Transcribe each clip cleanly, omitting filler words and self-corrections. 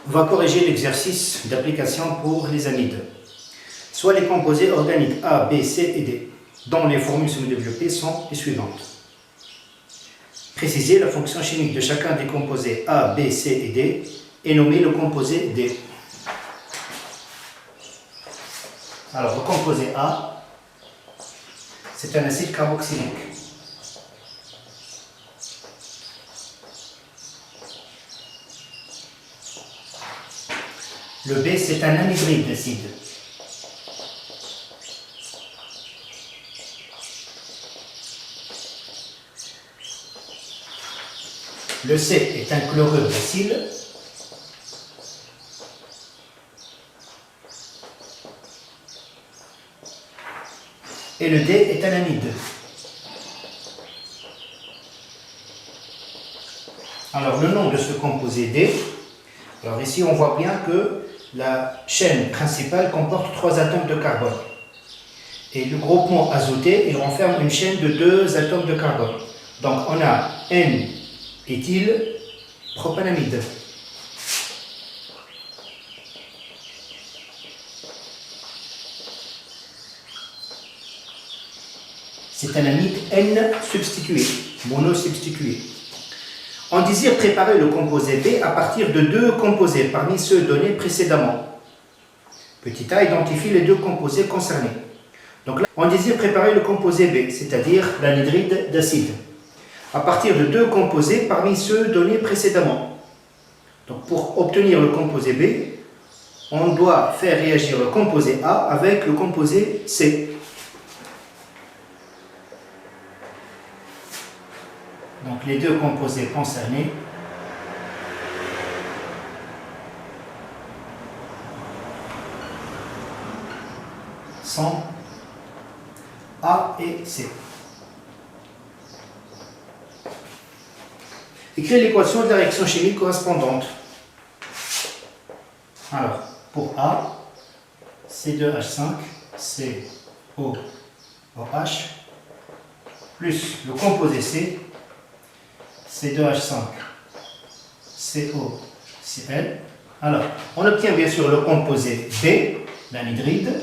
On va corriger l'exercice d'application pour les amides. Soit les composés organiques A, B, C et D, dont les formules semi-développées sont les suivantes. Préciser la fonction chimique de chacun des composés A, B, C et D et nommer le composé D. Alors, le composé A, c'est un acide carboxylique. Le B, c'est un anhydride d'acide. Le C est un chlorure d'acide. Et le D est un amide. Alors, le nom de ce composé D, alors ici on voit bien que la chaîne principale comporte 3 atomes de carbone. Et le groupement azoté, il renferme une chaîne de 2 atomes de carbone. Donc on a N-éthylpropanamide. C'est un amide N substitué, monosubstitué. On désire préparer le composé B à partir de 2 composés parmi ceux donnés précédemment. Petit a identifie les 2 composés concernés. Donc là, on désire préparer le composé B, c'est-à-dire l'anhydride d'acide, à partir de 2 composés parmi ceux donnés précédemment. Donc pour obtenir le composé B, on doit faire réagir le composé A avec le composé C. Donc les 2 composés concernés sont A et C. Écrire l'équation de la réaction chimique correspondante. Alors, pour A, C2H5, COOH, plus le composé C, C2H5, COCl. Alors, on obtient bien sûr le composé B, l'anhydride.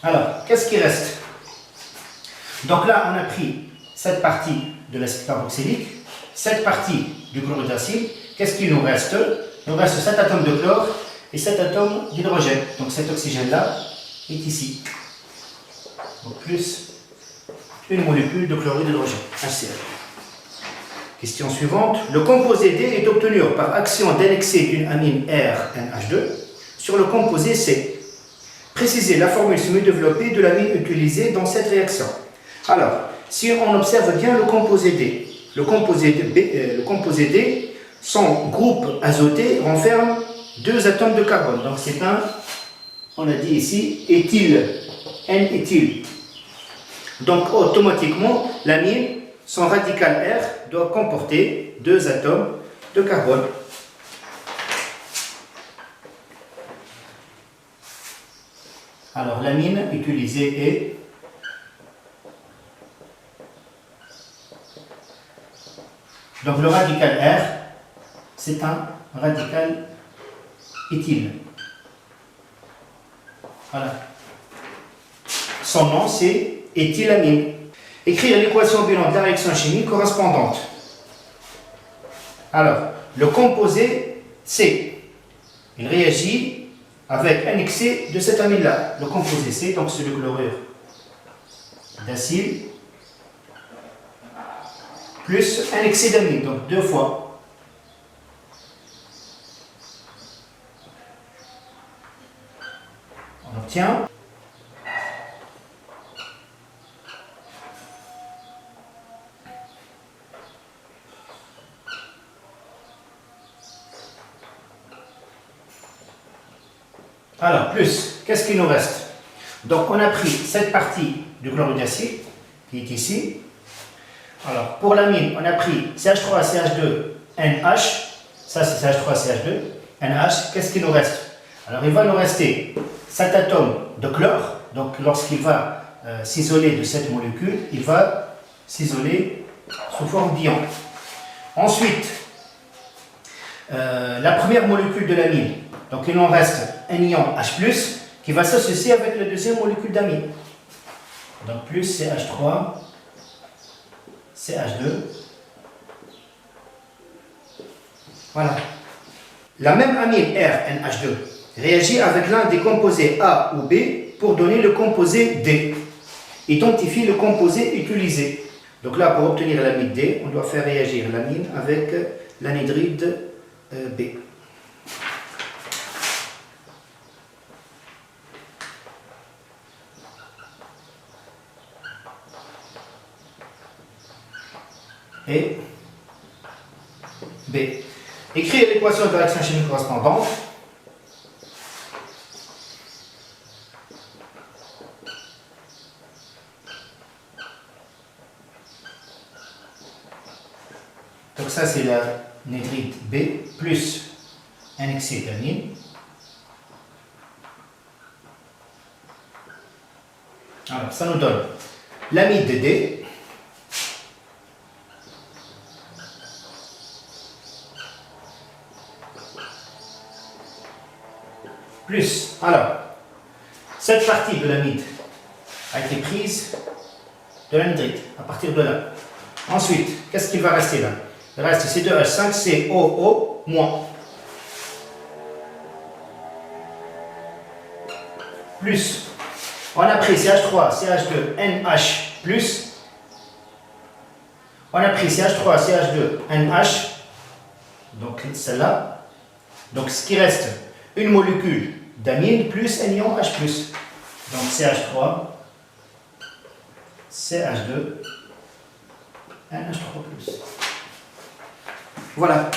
Alors, qu'est-ce qui reste? Donc là, on a pris cette partie de l'acide carboxylique, cette partie du chlorure d'acide. Qu'est-ce qu'il nous reste? Il nous reste 7 atomes de chlore et 7 atomes d'hydrogène. Donc cet oxygène-là est ici. Donc plus une molécule de chlorure d'hydrogène, HCl. Question suivante. Le composé D est obtenu par action d'annexer d'une amine R, NH2, sur le composé C. Préciser la formule semi-développée de l'amine utilisée dans cette réaction. Alors, si on observe bien le composé D, le composé D, son groupe azoté renferme 2 atomes de carbone. Donc c'est un, on a dit ici, éthyle, N-éthyle. Donc automatiquement, l'amine, son radical R, doit comporter 2 atomes de carbone. Alors l'amine utilisée est donc le radical R, c'est un radical éthyle. Voilà. Son nom c'est éthylamine. Écrire l'équation bilan de la réaction chimique correspondante. Alors, le composé C, il réagit avec un excès de cette amine-là. Le composé C, donc c'est le chlorure d'acide, plus un excès d'amine, donc 2 fois. On obtient alors, plus, qu'est-ce qu'il nous reste? Donc, on a pris cette partie du chlorure d'acide, qui est ici. Alors, pour l'amine, on a pris CH3CH2, NH. Ça, c'est CH3CH2, NH. Qu'est-ce qu'il nous reste? Alors, il va nous rester cet atome de chlore. Donc, lorsqu'il va s'isoler de cette molécule, il va s'isoler sous forme d'ion. Ensuite, la première molécule de l'amine, donc il en reste un ion H+, qui va s'associer avec la deuxième molécule d'amine. Donc plus CH3, CH2. Voilà. La même amine RNH2 réagit avec l'un des composés A ou B pour donner le composé D. Identifie le composé utilisé. Donc là, pour obtenir l'amide D, on doit faire réagir l'amine avec l'anhydride B. Et B. Écrire l'équation de la réaction chimique correspondante. Donc ça c'est l'anhydride B plus un excès d'amine. Alors ça nous donne l'amide de D plus, alors, cette partie de l'amide a été prise de l'anhydride, à partir de là. Ensuite, qu'est-ce qui va rester là? Il reste C2H5, COO-. Plus, on a pris CH3, CH2, NH+, on a pris CH3, CH2, NH, donc celle-là. Donc ce qui reste, une molécule d'amine plus un ion H+. Donc CH3, CH2, NH3+. Voilà.